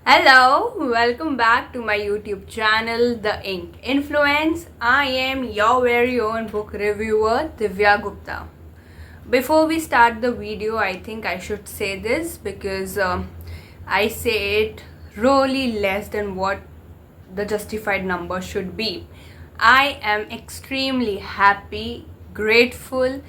Hello, welcome back to my YouTube channel, The Ink Influence. I am your very own book reviewer, Divya Gupta. Before we start the video, I think I should say this because I say it really less than what the justified number should be. I am extremely happy, grateful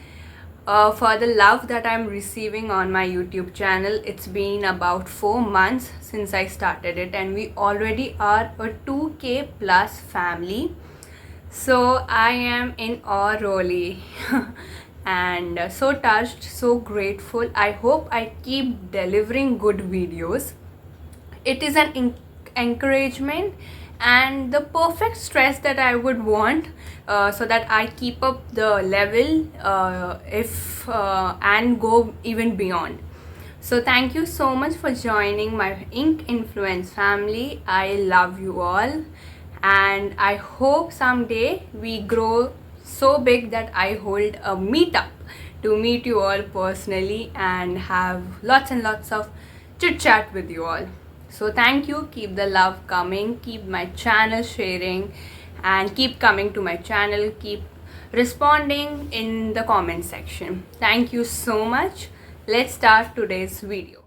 for the love that I'm receiving on my YouTube channel. It's been about 4 months since I started it, and we already are a 2K plus family. So I am in awe really and so touched, so grateful. I hope I keep delivering good videos. It is an encouragement and the perfect stress that I would want so that I keep up the level if and go even beyond. So thank you so much for joining my Ink Influence family. I love you all, and I hope someday we grow so big that I hold a meetup to meet you all personally and have lots and lots of chit chat with you all. So thank you, keep the love coming, keep my channel sharing, and keep coming to my channel, keep responding in the comment section. Thank you so much. Let's start today's video.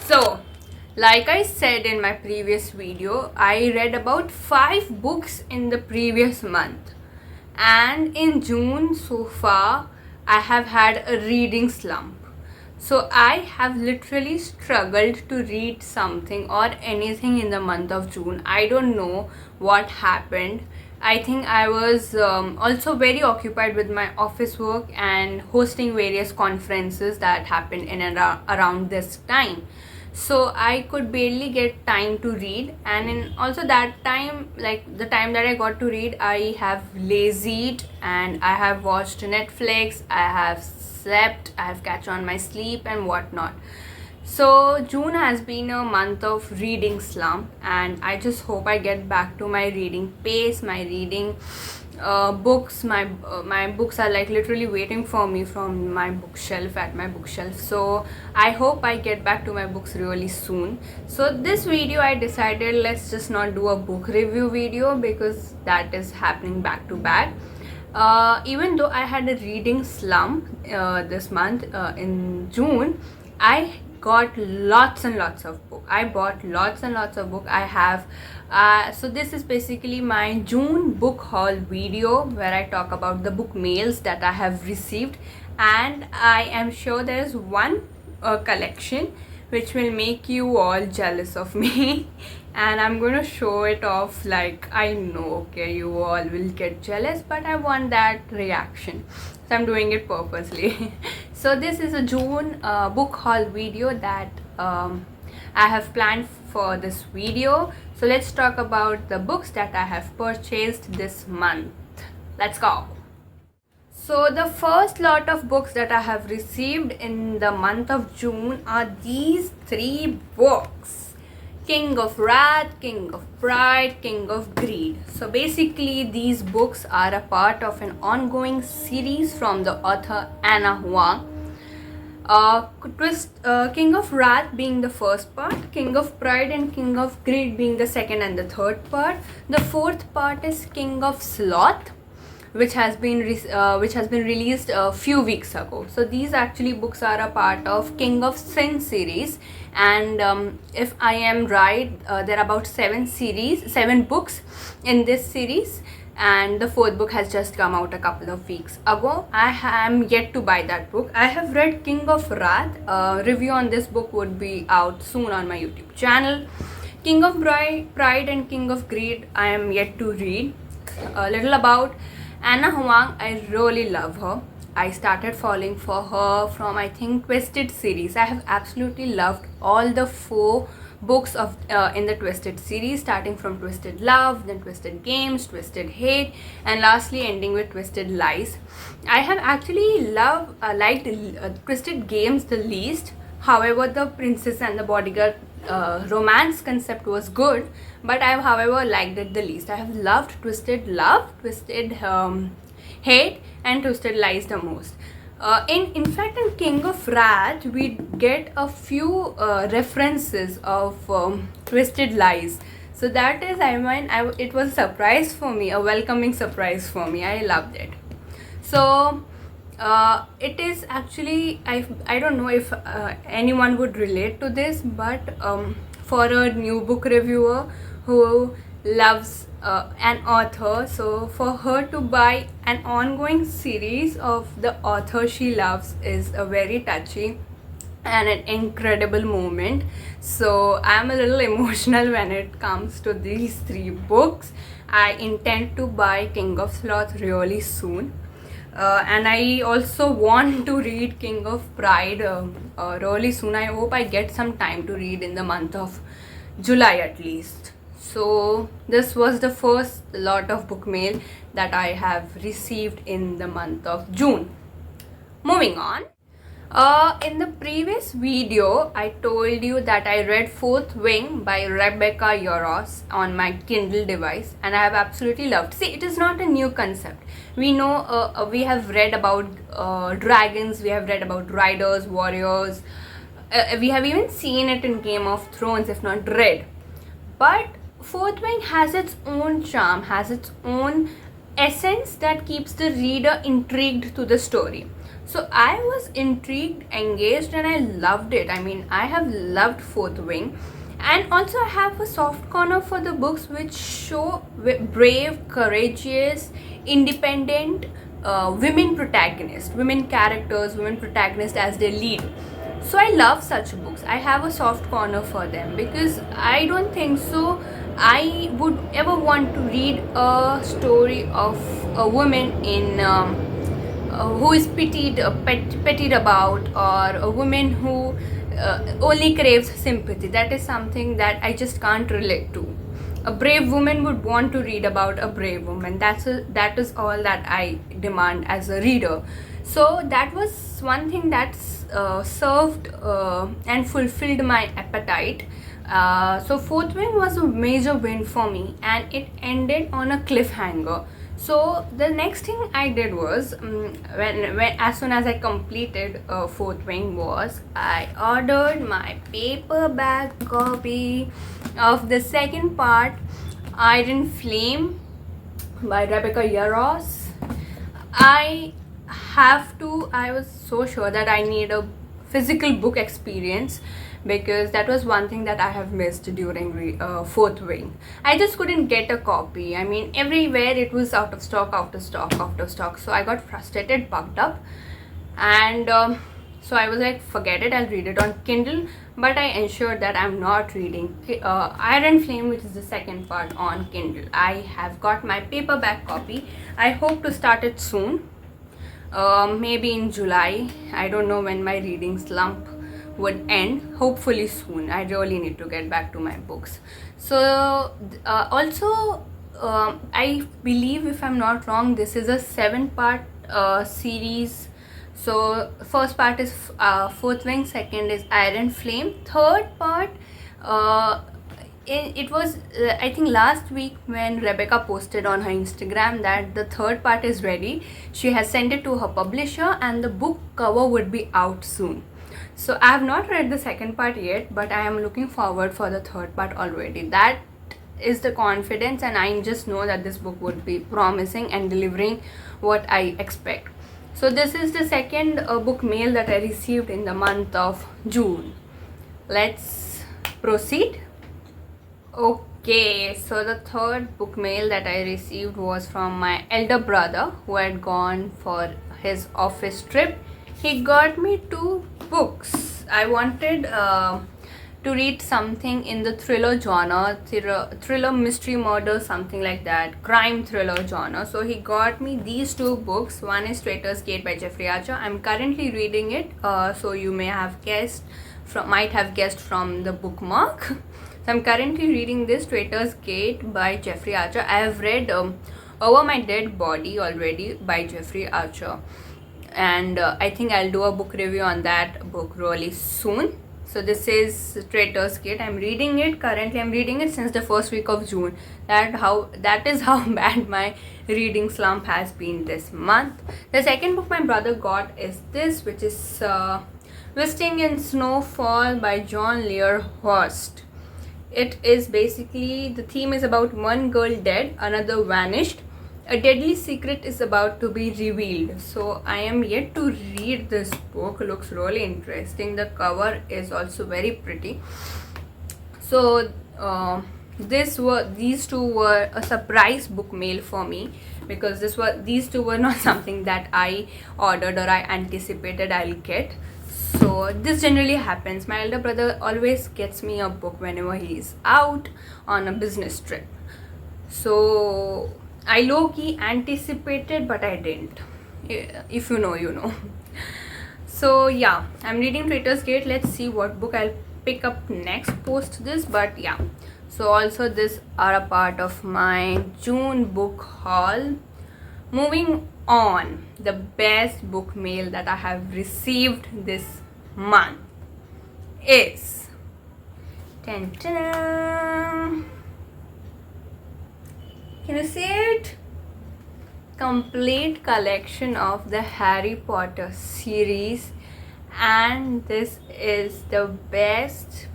So, like I said in my previous video, I read about 5 books in the previous month. And in June so far, I have had a reading slump. So I have literally struggled to read something or anything in the month of June. I don't know what happened. I think I was also very occupied with my office work and hosting various conferences that happened in and around this time. So I could barely get time to read, and in also that time, like the time that I got to read, I have lazied and I have watched Netflix, I have slept, I have catch on my sleep and whatnot. So June has been a month of reading slump, and I just hope I get back to my reading pace, my reading books. My books are like literally waiting for me from my bookshelf at my bookshelf. So I hope I get back to my books really soon. So this video I decided let's just not do a book review video because that is happening back to back. Even though I had a reading slump this month in June, I got lots and lots of books. I bought lots and lots of books. I have so this is basically my June book haul video where I talk about the book mails that I have received, and I am sure there is one collection which will make you all jealous of me and I'm going to show it off. Like, I know, okay, you all will get jealous, but I want that reaction, so I'm doing it purposely. So this is a June book haul video that I have planned for this video. So let's talk about the books that I have purchased this month. Let's go. So the first lot of books that I have received in the month of June are these 3 books: King of Wrath, King of Pride, King of Greed. So basically these books are a part of an ongoing series from the author Anna Huang. King of Wrath being the first part, King of Pride and King of Greed being the second and the third part. The fourth part is King of Sloth, which has been released a few weeks ago. So these actually books are a part of King of Sin series, and if I am right, there are about 7 books in this series, and the 4th book has just come out a couple of weeks ago. I am yet to buy that book. I have read King of Wrath. Review on this book would be out soon on my YouTube channel. King of Pride and King of Greed I am yet to read. A little about Anna Huang. I really love her. I started falling for her from, I think, Twisted series. I have absolutely loved all the 4 books of in the Twisted series, starting from Twisted Love, then Twisted Games, Twisted Hate, and lastly ending with Twisted Lies. I have actually liked Twisted Games the least. However, the Princess and the Bodyguard romance concept was good, but I have however liked it the least. I have loved Twisted Love, Twisted hate and Twisted Lies the most. In fact, in King of Wrath, we get a few references of Twisted Lies. So that is, it was a surprise for me, a welcoming surprise for me. I loved it. So it is actually, I don't know if anyone would relate to this, but for a new book reviewer who loves an author, so for her to buy an ongoing series of the author she loves is a very touchy and an incredible moment. So I'm a little emotional when it comes to these 3 books. I intend to buy King of Sloth really soon. And I also want to read King of Pride really soon. I hope I get some time to read in the month of July at least. So this was the first lot of book mail that I have received in the month of June. Moving on. In the previous video, I told you that I read Fourth Wing by Rebecca Yarros on my Kindle device, and I have absolutely loved. See, it is not a new concept. We know, we have read about dragons, we have read about riders, warriors, we have even seen it in Game of Thrones, if not read. But Fourth Wing has its own charm, has its own essence that keeps the reader intrigued to the story. So I was intrigued, engaged, and I loved it. I mean, I have loved Fourth Wing. And also I have a soft corner for the books which show brave, courageous, independent women protagonists, women characters, women protagonists as they lead. So I love such books. I have a soft corner for them because I don't think so I would ever want to read a story of a woman in who is pitied about, or a woman who only craves sympathy. That is something that I just can't relate to. A brave woman would want to read about a brave woman. That is all that I demand as a reader. So that was one thing that served and fulfilled my appetite. So Fourth Wing was a major win for me, and it ended on a cliffhanger. So the next thing I did was, when as soon as I completed Fourth Wing, was I ordered my paperback copy of the second part, Iron Flame by Rebecca Yarros. I was so sure that I need a physical book experience, because that was one thing that I have missed during Fourth Wing. I just couldn't get a copy. I mean, everywhere it was out of stock. So I got frustrated, bugged up, and so I was like, forget it, I'll read it on Kindle. But I ensured that I'm not reading Iron Flame, which is the second part, on Kindle. I have got my paperback copy. I hope to start it soon, maybe in July. I don't know when my reading slump would end. Hopefully soon. I really need to get back to my books. So also I believe, if I'm not wrong, this is a 7-part series. So first part is Fourth Wing, second is Iron Flame, third part it was I think last week when Rebecca posted on her Instagram that the third part is ready. She has sent it to her publisher and the book cover would be out soon. So I have not read the second part yet, but I am looking forward for the third part already. That is the confidence, and I just know that this book would be promising and delivering what I expect. So this is the second book mail that I received in the month of June. Let's proceed. Okay, so the third book mail that I received was from my elder brother who had gone for his office trip. He got me 2 books. I wanted to read something in the thriller genre, thriller, mystery, murder, something like that, crime thriller genre. So he got me these 2 books. One is Traitor's Gate by Jeffrey Archer. I'm currently reading it, so you might have guessed from the bookmark. So I'm currently reading this Traitor's Gate by Jeffrey Archer. I have read Over My Dead Body already by Jeffrey Archer, and I think I'll do a book review on that book really soon. So this is Traitor's Gate. I'm reading it currently. I'm reading it since the first week of June. That is how bad my reading slump has been this month. The second book my brother got is this, which is Visiting in Snowfall by John Lear Horst. It is basically, the theme is about one girl dead, another vanished. A deadly secret is about to be revealed. So I am yet to read this book. Looks really interesting. The cover is also very pretty. So these two were a surprise book mail for me, because these two were not something that I ordered or I anticipated I'll get. So this generally happens. My elder brother always gets me a book whenever he's out on a business trip. So I low-key anticipated, but I didn't. If you know, you know. So yeah, I'm reading Traitor's Gate. Let's see what book I'll pick up next post this. But yeah, so also these are a part of my June book haul. Moving on, the best book mail that I have received this month is can you see it? Complete collection of the Harry Potter series, and this is the best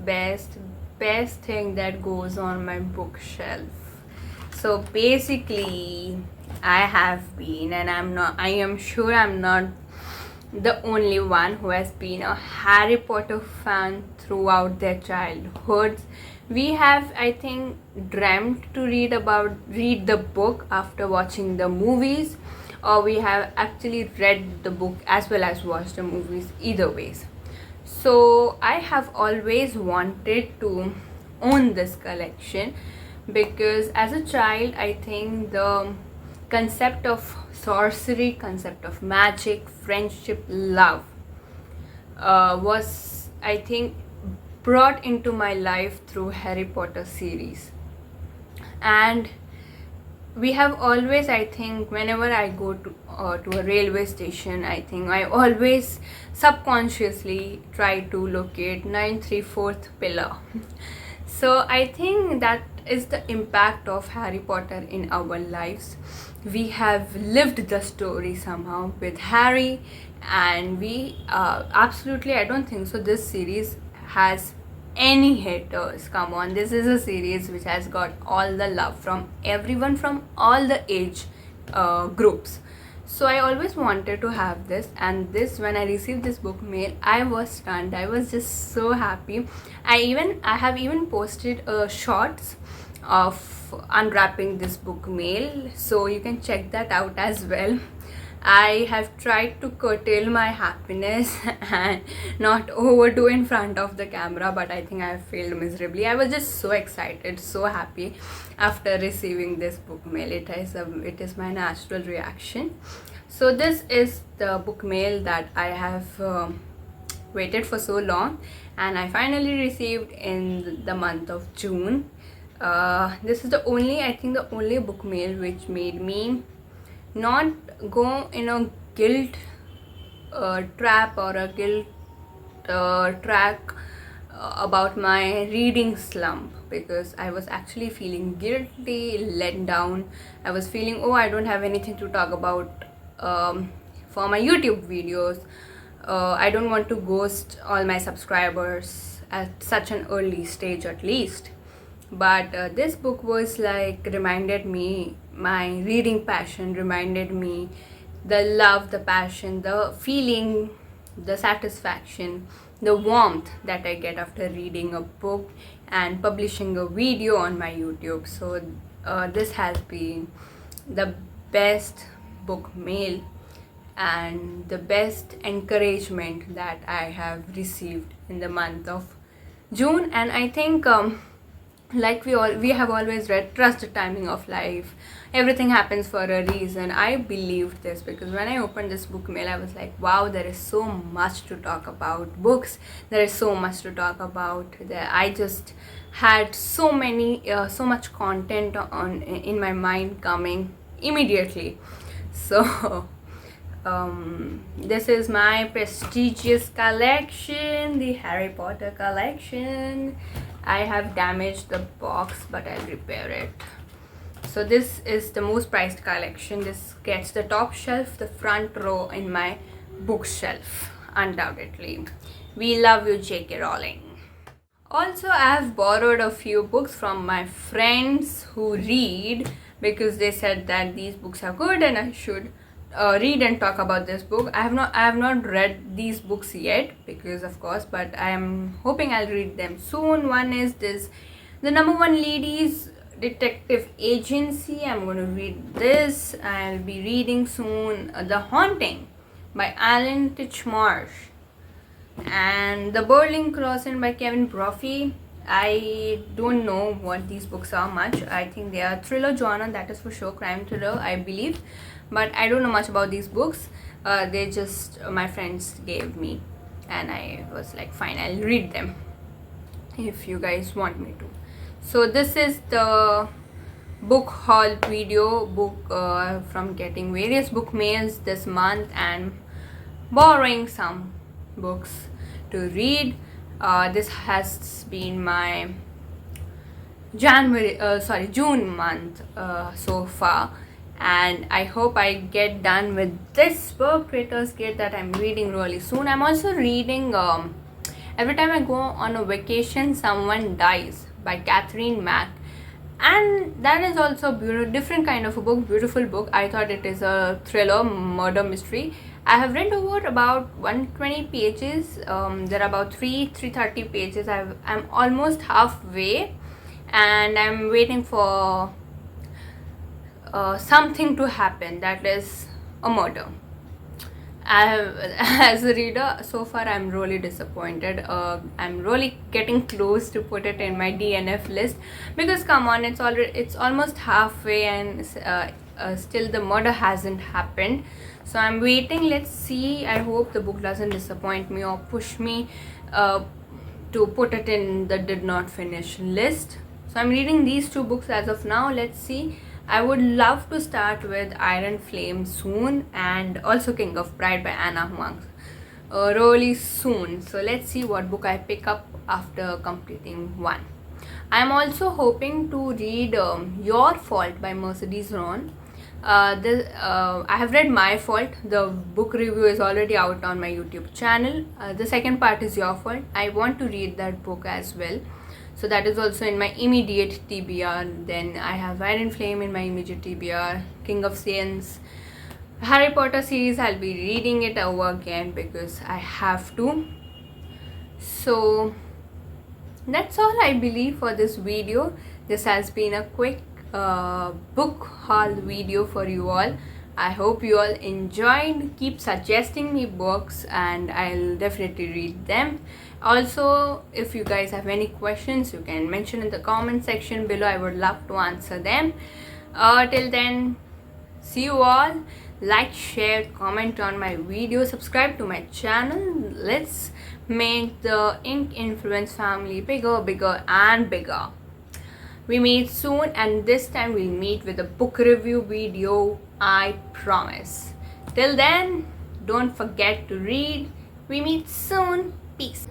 thing that goes on my bookshelf. So basically, I have been, and I am sure I'm not the only one who has been a Harry Potter fan throughout their childhoods. We have, I think, dreamt to read the book after watching the movies, or we have actually read the book as well as watched the movies, either ways. So I have always wanted to own this collection, because as a child, I think the concept of sorcery, concept of magic, friendship, love was, I think, brought into my life through Harry Potter series. And we have always, I think, whenever I go to a railway station, I think I always subconsciously try to locate 934th pillar. So I think that is the impact of Harry Potter in our lives. We have lived the story somehow with Harry, and we absolutely, I don't think so this series has any haters. Come on, this is a series which has got all the love from everyone, from all the age groups. So I always wanted to have this, and when I received this book mail, I was stunned. I was just so happy. I have even posted shorts of unwrapping this book mail, so you can check that out as well. I have tried to curtail my happiness and not overdo in front of the camera, but I think I have failed miserably. I was just so excited, so happy after receiving this book mail. It is my natural reaction. So this is the book mail that I have waited for so long, and I finally received in the month of June. This is the only book mail which made me not go in a guilt trap or a guilt track about my reading slump, because I was actually feeling guilty, let down. I was feeling, oh, I don't have anything to talk about for my YouTube videos. I don't want to ghost all my subscribers at such an early stage, at least. But this book was like, reminded me my reading passion, reminded me the love, the passion, the feeling, the satisfaction, the warmth that I get after reading a book and publishing a video on my YouTube. So this has been the best book mail and the best encouragement that I have received in the month of June. And I think like we have always read, trust the timing of life, everything happens for a reason. I believed this, because when I opened this book mail, I was like, wow, there is so much to talk about. Books, there is so much to talk about. I just had so much content in my mind coming immediately. So This is my prestigious collection, the Harry Potter collection. I have damaged the box, but I'll repair it. So this is the most priced collection. This gets the top shelf, the front row in my bookshelf, undoubtedly. We love you, J.K. Rowling. Also, I have borrowed a few books from my friends who read, because they said that these books are good and I should read and talk about this book. I have not read these books yet, because of course, but I am hoping I'll read them soon. One is this, The Number One Ladies Detective Agency. I'm going to read this. I'll be reading soon The Haunting by Alan Titchmarsh, and The Boiling Crossing by Kevin Brophy. I don't know what these books are much. I think they are thriller genre, that is for sure, crime thriller, I believe, but I don't know much about these books. They just my friends gave me, and I was like, fine, I'll read them if you guys want me to. So this is the book haul video, from getting various book mails this month and borrowing some books to read. This has been my June month so far, and I hope I get done with this book, Creator's Gate, that I'm reading really soon. I'm also reading Every Time I Go on a Vacation Someone Dies by Catherine Mack, and that is also a different kind of a book, beautiful book. I thought it is a thriller, murder mystery. I have read over about 120 pages. There are about 330 pages. I'm almost halfway, and I'm waiting for something to happen, that is a murder. As a reader, so far I'm really disappointed. I'm really getting close to put it in my DNF list, because come on, it's almost halfway, and still the murder hasn't happened. So I'm waiting. Let's see. I hope the book doesn't disappoint me or push me to put it in the did not finish list. So I'm reading these two books as of now. Let's see. I would love to start with Iron Flame soon, and also King of Pride by Anna Huang really soon. So let's see what book I pick up after completing one. I'm also hoping to read Your Fault by Mercedes Ron. I have read My Fault. The book review is already out on my YouTube channel. The second part is Your Fault. I want to read that book as well, so that is also in my immediate TBR. Then I have Iron Flame in my immediate TBR. King of Saints, Harry Potter series, I'll be reading it over again because I have to. So that's all I believe for this video. This has been a quick book haul video for you all. I hope you all enjoyed. Keep suggesting me books and I'll definitely read them. Also, if you guys have any questions, you can mention in the comment section below. I would love to answer them. Till then, see you all. Like, share, comment on my video, subscribe to my channel. Let's make the Ink Influence family bigger, bigger and bigger. We meet soon, and this time we'll meet with a book review video, I promise. Till then, don't forget to read. We meet soon. Peace.